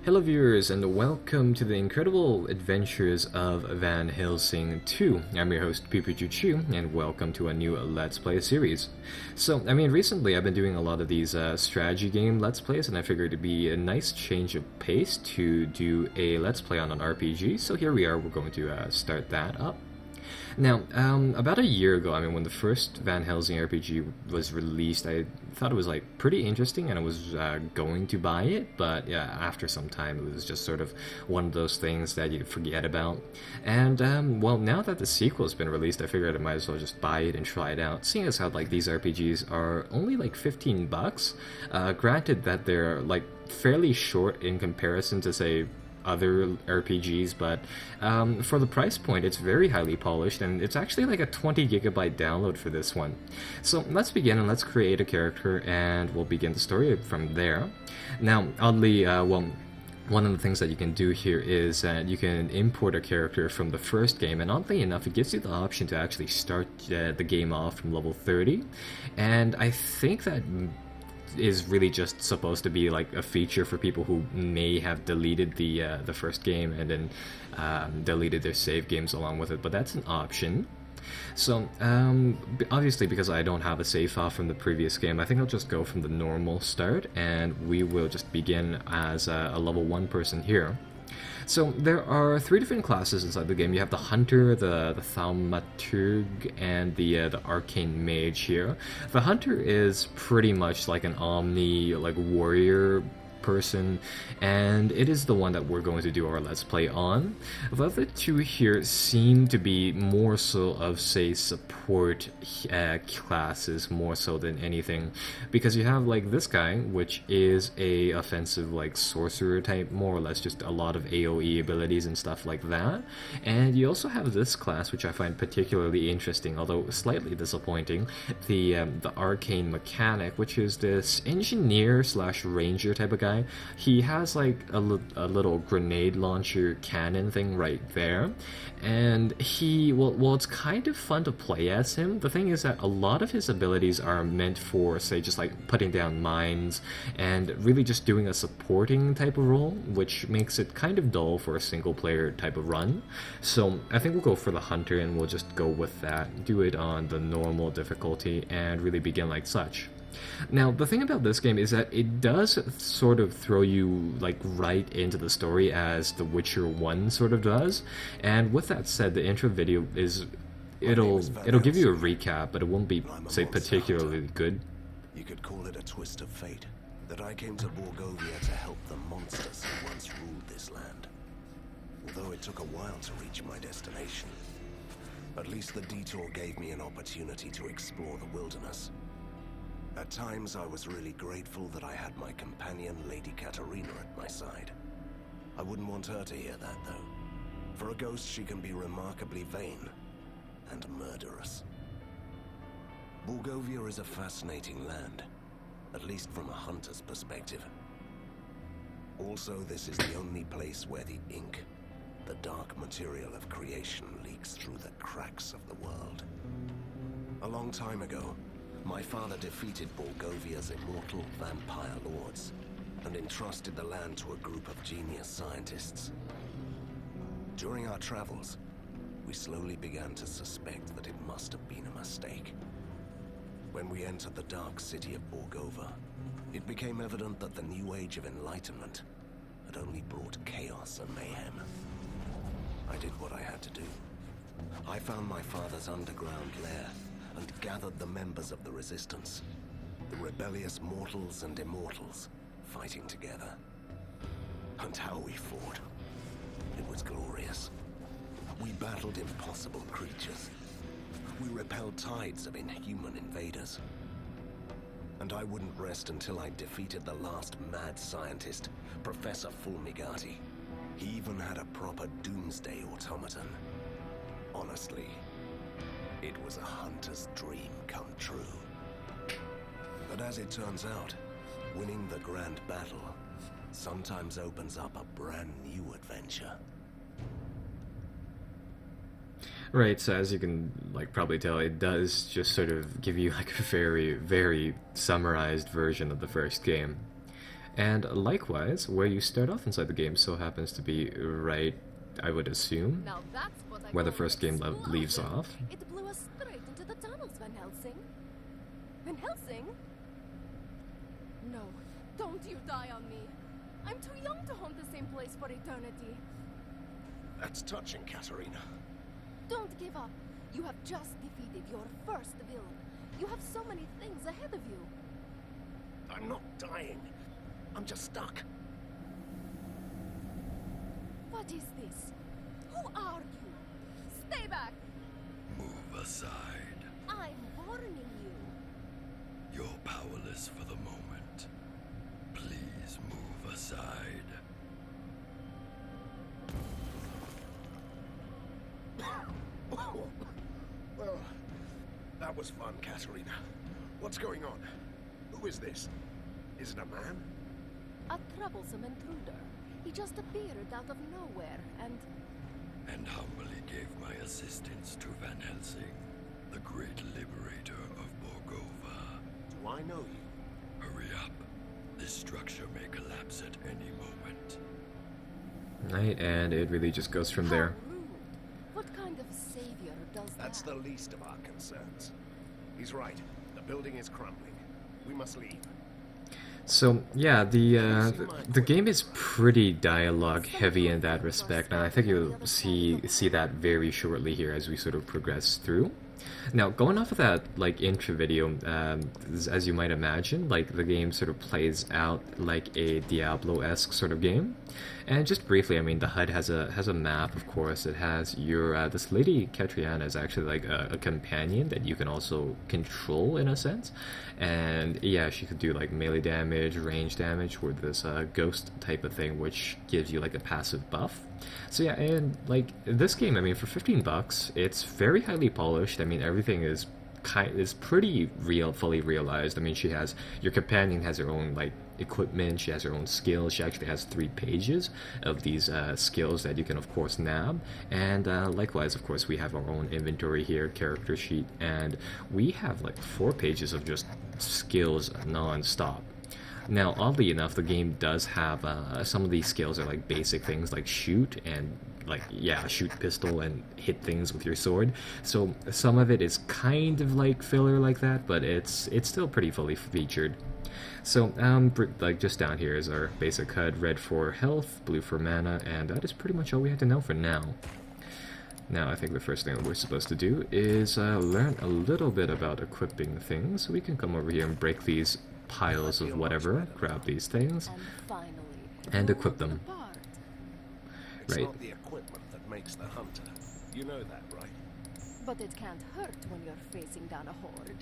Hello viewers and welcome to the incredible adventures of Van Helsing 2. I'm your host Chu and welcome to a new Let's Play series. Recently I've been doing a lot of these strategy game Let's Plays, and I figured it'd be a nice change of pace to do a Let's Play on an RPG, so here we are, we're going to start that up. Now, about a year ago, when the first Van Helsing RPG was released, I thought it was pretty interesting, and I was going to buy it. But yeah, after some time, it was just sort of one of those things that you forget about. And well, now that the sequel has been released, I figured I might as well just buy it and try it out. Seeing as how these RPGs are only $15. Granted that they're fairly short in comparison to say other RPGs, but for the price point, it's very highly polished, and it's actually a 20 gigabyte download for this one. So let's begin and let's create a character, and we'll begin the story from there. Now, oddly, one of the things that you can do here is that you can import a character from the first game, and oddly enough, it gives you the option to actually start the game off from level 30, and I think that is really just supposed to be a feature for people who may have deleted the first game and then deleted their save games along with it, but that's an option. So obviously, because I don't have a save file from the previous game, I think I'll just go from the normal start, and we will just begin as a level 1 person here. So there are 3 different classes inside the game. You have the Hunter, the Thaumaturge, and the Arcane Mage here. The Hunter is pretty much like an Omni, warrior person, and it is the one that we're going to do our Let's Play on. The other 2 here seem to be more so of, say, support classes more so than anything, because you have this guy, which is a offensive sorcerer type, more or less just a lot of AoE abilities and stuff like that. And you also have this class, which I find particularly interesting, although slightly disappointing, the Arcane Mechanic, which is this engineer slash ranger type of guy. He has a little grenade launcher cannon thing right there, and well, it's kind of fun to play as him. The thing is that a lot of his abilities are meant for, say, just putting down mines and really just doing a supporting type of role, which makes it kind of dull for a single player type of run. So I think we'll go for the Hunter, and we'll just go with that, do it on the normal difficulty, and really begin like such. Now, the thing about this game is that it does sort of throw you right into the story, as The Witcher 1 sort of does. And with that said, the intro video it'll give you a recap, but it won't be, say, particularly good. You could call it a twist of fate, that I came to Borgovia to help the monsters who once ruled this land. Although it took a while to reach my destination, at least the detour gave me an opportunity to explore the wilderness. At times, I was really grateful that I had my companion, Lady Katerina, at my side. I wouldn't want her to hear that, though. For a ghost, she can be remarkably vain and murderous. Borgovia is a fascinating land, at least from a hunter's perspective. Also, this is the only place where the ink, the dark material of creation, leaks through the cracks of the world. A long time ago, my father defeated Borgovia's immortal vampire lords and entrusted the land to a group of genius scientists. During our travels, we slowly began to suspect that it must have been a mistake. When we entered the dark city of Borgova, it became evident that the new age of enlightenment had only brought chaos and mayhem. I did what I had to do. I found my father's underground lair and gathered the members of the resistance, the rebellious mortals and immortals, fighting together. And how we fought. It was glorious. We battled impossible creatures. We repelled tides of inhuman invaders. And I wouldn't rest until I defeated the last mad scientist, Professor Fulmigati. He even had a proper doomsday automaton. Honestly, it was a hunter's dream come true. But as it turns out, winning the grand battle sometimes opens up a brand new adventure. Right, so as you can probably tell, it does just sort of give you a very, very summarized version of the first game. And likewise, where you start off inside the game still happens to be right, I would assume, Now that's what I where the call first game explosion. leaves off. It blew us straight into the tunnels, Van Helsing. Van Helsing? No, don't you die on me. I'm too young to haunt the same place for eternity. That's touching, Katerina. Don't give up. You have just defeated your first villain. You have so many things ahead of you. I'm not dying. I'm just stuck. What is this? Who are you? Stay back! Move aside. I'm warning you. You're powerless for the moment. Please move aside. Well, that was fun, Katerina. What's going on? Who is this? Is it a man? A troublesome intruder. He just appeared out of nowhere And humbly gave my assistance to Van Helsing, the great liberator of Borgova. Do I know you? Hurry up. This structure may collapse at any moment. Right, and it really just goes from there. How rude. What kind of savior does That's that? the least of our concerns. He's right. The building is crumbling. We must leave. So yeah, the game is pretty dialogue heavy in that respect, and I think you'll see that very shortly here as we sort of progress through. Now, going off of that like intro video, as you might imagine, like the game sort of plays out like a Diablo-esque sort of game. And just briefly, I mean, the HUD has a map, of course. It has your this lady Katriana is actually like a companion that you can also control in a sense, and yeah, she could do like melee damage, range damage, or this ghost type of thing, which gives you like a passive buff. So yeah, and like this game, I mean, for $15, it's very highly polished. I mean, everything is pretty real, fully realized. I mean, your companion has her own like equipment, she has her own skills. She actually has 3 pages of these skills that you can of course nab, and likewise, of course, we have our own inventory here, character sheet, and we have like 4 pages of just skills non-stop. Now, oddly enough, the game does have some of these skills are like basic things like shoot and shoot pistol and hit things with your sword. So some of it is kind of like filler like that, but it's still pretty fully featured. So like just down here is our basic HUD: red for health, blue for mana, and that is pretty much all we have to know for now. Now, I think the first thing that we're supposed to do is learn a little bit about equipping things. So we can come over here and break these piles of whatever, grab these things, And finally, and pull equip them them. apart. It's Right. not the equipment that makes the hunter. You know that, right? But it can't hurt when you're facing down a horde.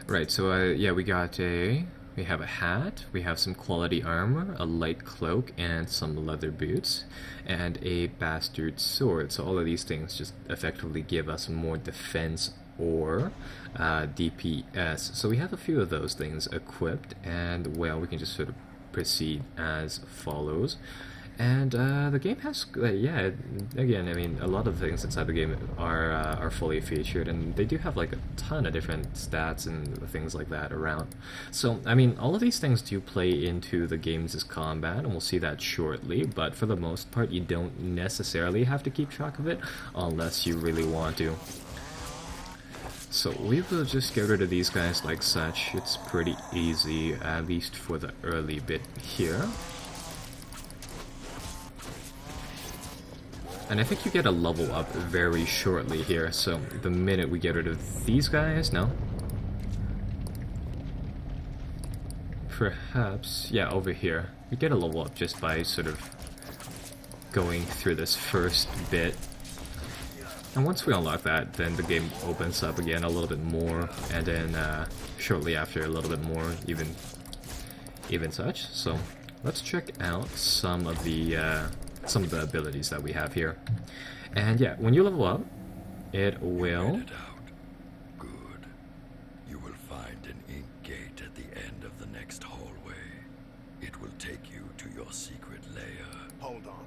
Right, so yeah, we have a hat, we have some quality armor, a light cloak, and some leather boots, and a bastard sword. So all of these things just effectively give us more defense or DPS. So we have a few of those things equipped, and well, we can just sort of proceed as follows. And the game has, yeah, again, I mean, a lot of things inside the game are fully featured, and they do have like a ton of different stats and things like that around. So, I mean, all of these things do play into the game's combat, and we'll see that shortly, but for the most part, you don't necessarily have to keep track of it unless you really want to. So we will just get rid of these guys like such. It's pretty easy, at least for the early bit here. And I think you get a level up very shortly here, so the minute we get rid of these guys, no? Perhaps, yeah, over here. We get a level up just by sort of going through this first bit. And once we unlock that, then the game opens up again a little bit more, and then shortly after a little bit more, even such. So let's check out some of the abilities that we have here. And yeah, when you level up, it will... Made it out. Good. You will find an ink gate at the end of the next hallway. It will take you to your secret lair. Hold on.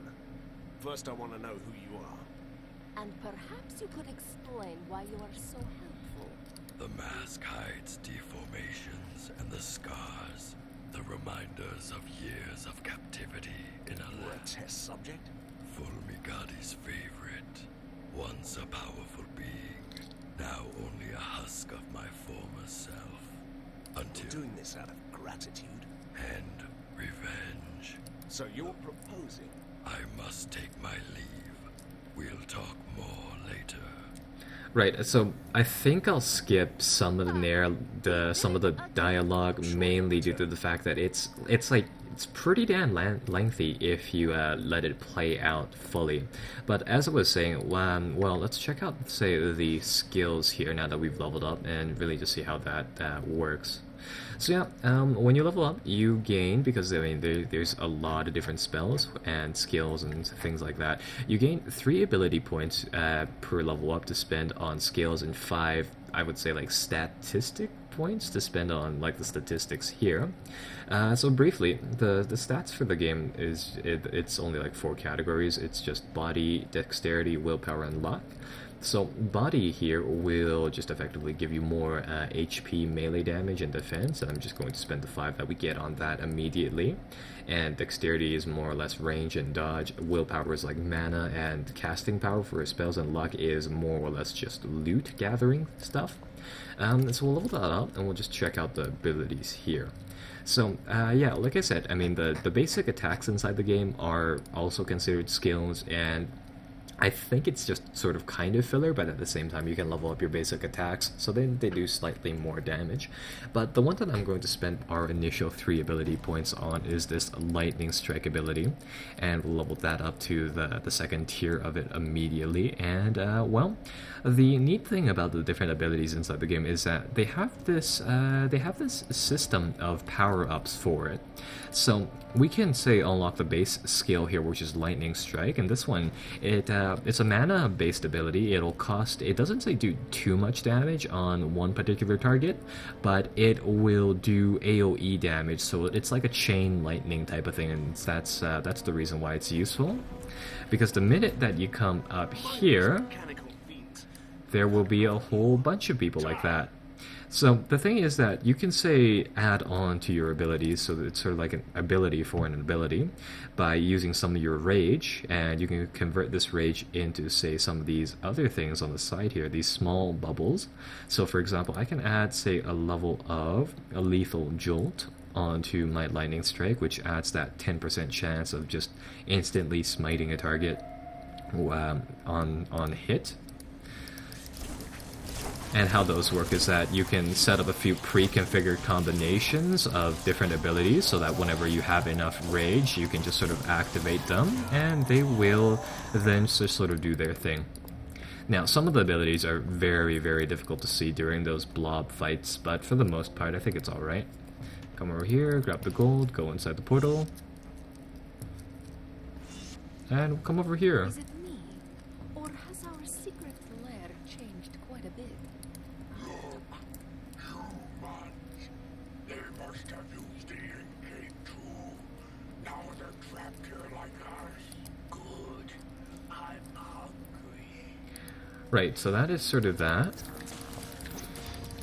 First, I want to know who you are. And perhaps you could explain why you are so helpful. The mask hides deformations and the scars. The reminders of years of captivity in a You were a land. test subject? Fulmigadi's favorite. Once a powerful being, now only a husk of my former self. You're Until doing this out of gratitude. and revenge. So you're proposing? I must take my leave. We'll talk more later. Right, so I think I'll skip some of some of the dialogue, mainly due to the fact that it's pretty damn lengthy if you let it play out fully. But as I was saying, well, let's check out, say, the skills here now that we've leveled up, and really just see how that works. So yeah, when you level up, you gain, because I mean there's a lot of different spells and skills and things like that. You gain 3 ability points per level up to spend on skills, and 5, I would say, like statistic points to spend on like the statistics here. So briefly, the stats for the game it's only like 4 categories. It's just body, dexterity, willpower, and luck. So body here will just effectively give you more HP, melee damage, and defense, and I'm just going to spend the 5 that we get on that immediately. And dexterity is more or less range and dodge. Willpower is like mana and casting power for spells, and luck is more or less just loot gathering stuff. So we'll level that up, and we'll just check out the abilities here. So, yeah, like I said, I mean, the basic attacks inside the game are also considered skills, and I think it's just sort of kind of filler, but at the same time you can level up your basic attacks, so then they do slightly more damage. But the one that I'm going to spend our initial 3 ability points on is this lightning strike ability, and we'll level that up to the second tier of it immediately. And well, the neat thing about the different abilities inside the game is that they have this system of power-ups for it. So we can say unlock the base skill here, which is lightning strike, and this one it's a mana based ability. It doesn't say do too much damage on one particular target, but it will do AoE damage, so it's like a chain lightning type of thing, and that's the reason why it's useful. Because the minute that you come up here, there will be a whole bunch of people like that. So the thing is that you can say add on to your abilities, so that it's sort of like an ability for an ability, by using some of your rage, and you can convert this rage into, say, some of these other things on the side here, these small bubbles. So for example, I can add, say, a level of a lethal jolt onto my lightning strike, which adds that 10% chance of just instantly smiting a target on hit. And how those work is that you can set up a few pre-configured combinations of different abilities, so that whenever you have enough rage, you can just sort of activate them, and they will then just sort of do their thing. Now, some of the abilities are very, very difficult to see during those blob fights, but for the most part, I think it's alright. Come over here, grab the gold, go inside the portal, and come over here. Is it me? Or has our secret lair changed quite a bit? They must have used the ink gate too. Now they're trapped here like us. Good. I'm hungry. Right, so that is sort of that.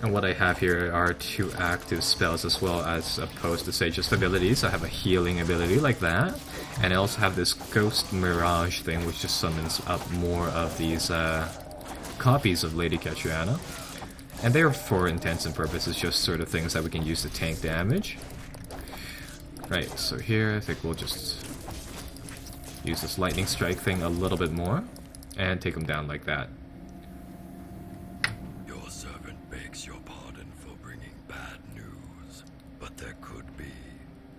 And what I have here are 2 active spells, as well as opposed to, say, just abilities. I have a healing ability like that, and I also have this Ghost Mirage thing, which just summons up more of these copies of Lady Catriana. And they're, for intents and purposes, just sort of things that we can use to tank damage. Right, so here I think we'll just use this lightning strike thing a little bit more, and take them down like that. Your servant begs your pardon for bringing bad news, but there could be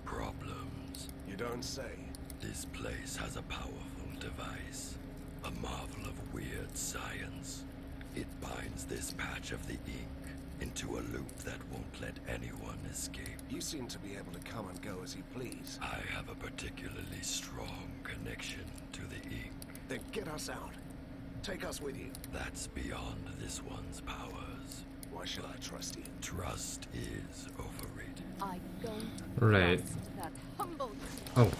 problems. You don't say. This place has a powerful device, a marvel of weird science. It binds this patch of the ink into a loop that won't let anyone escape. You seem to be able to come and go as you please. I have a particularly strong connection to the ink. Then get us out. Take us with you. That's beyond this one's powers. Why should I trust you? Trust is overrated. I don't Right. trust that humble. Oh,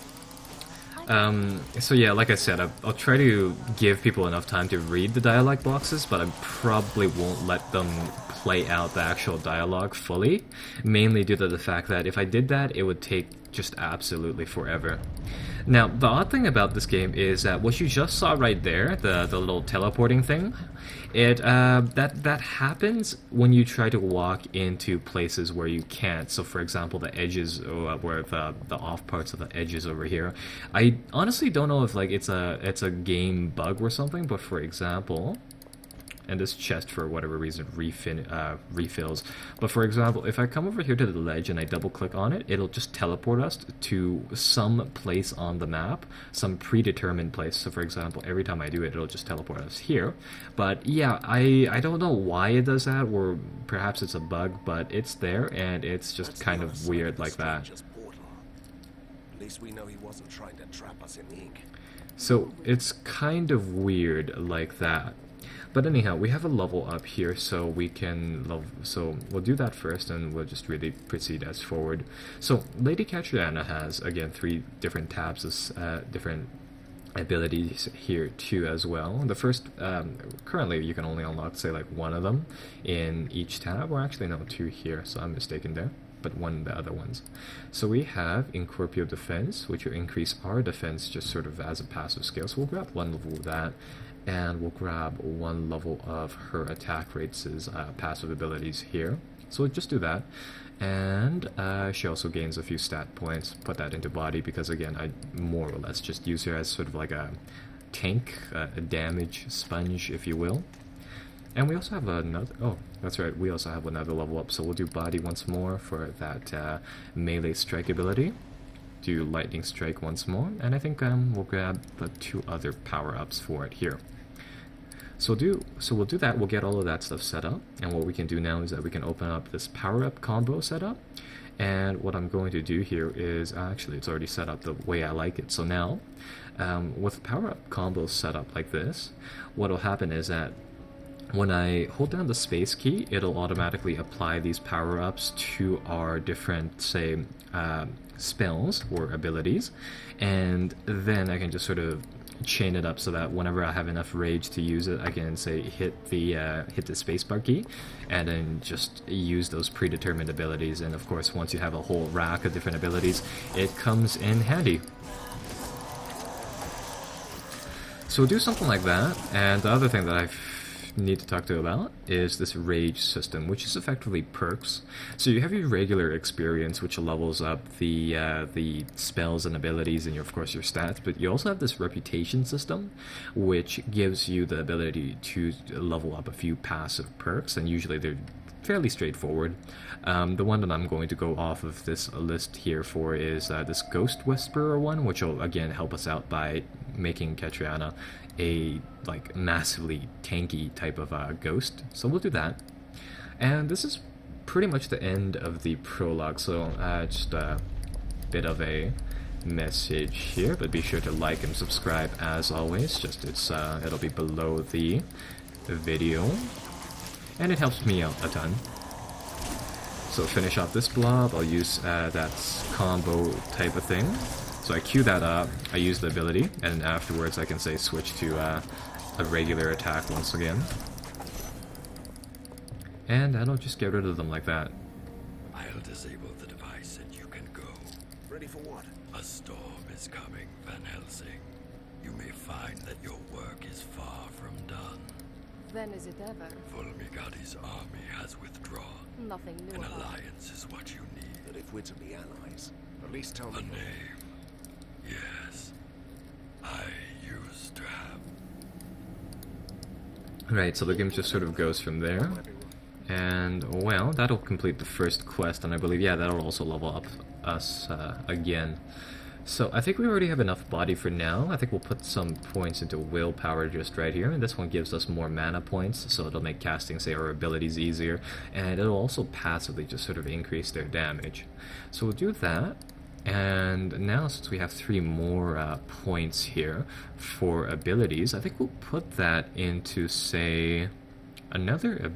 I So yeah, like I said, I'll try to give people enough time to read the dialogue boxes, but I probably won't let them play out the actual dialogue fully, mainly due to the fact that if I did that, it would take just absolutely forever. Now, the odd thing about this game is that what you just saw right there, the little teleporting thing, that happens when you try to walk into places where you can't. So, for example, the edges, where the off parts of the edges over here. I honestly don't know if like it's a game bug or something, but for example. And this chest, for whatever reason, refills. But for example, if I come over here to the ledge and I double-click on it, it'll just teleport us to some place on the map, some predetermined place. So for example, every time I do it, it'll just teleport us here. But yeah, I don't know why it does that, or perhaps it's a bug, but it's there, and it's just kind of weird like that. At least we know he wasn't trying to trap us in the ink. So it's kind of weird like that. But anyhow, we have a level up here, so we can so we'll do that first, and we'll just really proceed as forward. So Lady Catriona has again 3 different tabs of different abilities here too as well. The first, currently you can only unlock say like 1 of them in each tab, or actually no, 2 here, so I'm mistaken there. But 1 of the other ones. So we have Incorporeal Defense, which will increase our defense just sort of as a passive skill. So we'll grab 1 level of that, and we'll grab 1 level of her attack rates' passive abilities here. So we'll just do that. And she also gains a few stat points. Put that into body because again, I more or less just use her as sort of like a tank, a damage sponge, if you will. And we also have another, oh, that's right, we also have another level up, so we'll do body once more for that melee strike ability. Do lightning strike once more, and I think we'll grab the 2 other power-ups for it here. So we'll do that, we'll get all of that stuff set up, and what we can do now is that we can open up this power-up combo setup. And what I'm going to do here is, actually it's already set up the way I like it, so now, with power-up combos set up like this, what will happen is that when I hold down the space key, it'll automatically apply these power-ups to our different, say, spells or abilities, and then I can just sort of chain it up so that whenever I have enough rage to use it, I can say hit the spacebar key, and then just use those predetermined abilities. And of course, once you have a whole rack of different abilities, it comes in handy. So we'll do something like that, and the other thing that I need to talk to you about is this rage system, which is effectively perks. So you have your regular experience, which levels up the spells and abilities and of course your stats, but you also have this reputation system, which gives you the ability to level up a few passive perks, and usually they're fairly straightforward. The one that I'm going to go off of this list here for is this Ghost Whisperer one, which will again help us out by making Catriona a like massively tanky type of ghost. So we'll do that. And this is pretty much the end of the prologue, so just a bit of a message here, but be sure to like and subscribe as always. Just it'll be below the video, and it helps me out a ton. So finish off this blob, I'll use that combo type of thing. So I queue that up, I use the ability, and afterwards I can say switch to a regular attack once again. And that'll just get rid of them like that. I'll disable the device and you can go. Ready for what? A storm is coming, Van Helsing. You may find that your work is far from done. Then is it ever? Fulmigati's army has withdrawn. Nothing new An about it. alliance is what you need. But if we're to be allies, at least tell A me. name. Yes. I used to have. Right, so the game just sort of goes from there. And, well, that'll complete the first quest, and I believe, yeah, that'll also level up us again. So I think we already have enough body for now. I think we'll put some points into willpower just right here, and this one gives us more mana points, so it'll make casting, say, our abilities easier, and it'll also passively just sort of increase their damage. So we'll do that. And now, since we have 3 more points here for abilities, I think we'll put that into, say, another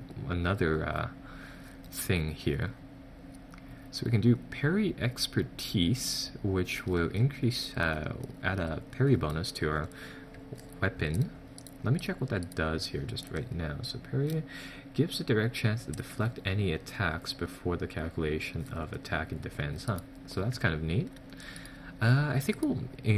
thing here. So we can do parry expertise, which will increase, add a parry bonus to our weapon. Let me check what that does here just right now. So parry gives a direct chance to deflect any attacks before the calculation of attack and defense, huh? So that's kind of neat. I think we'll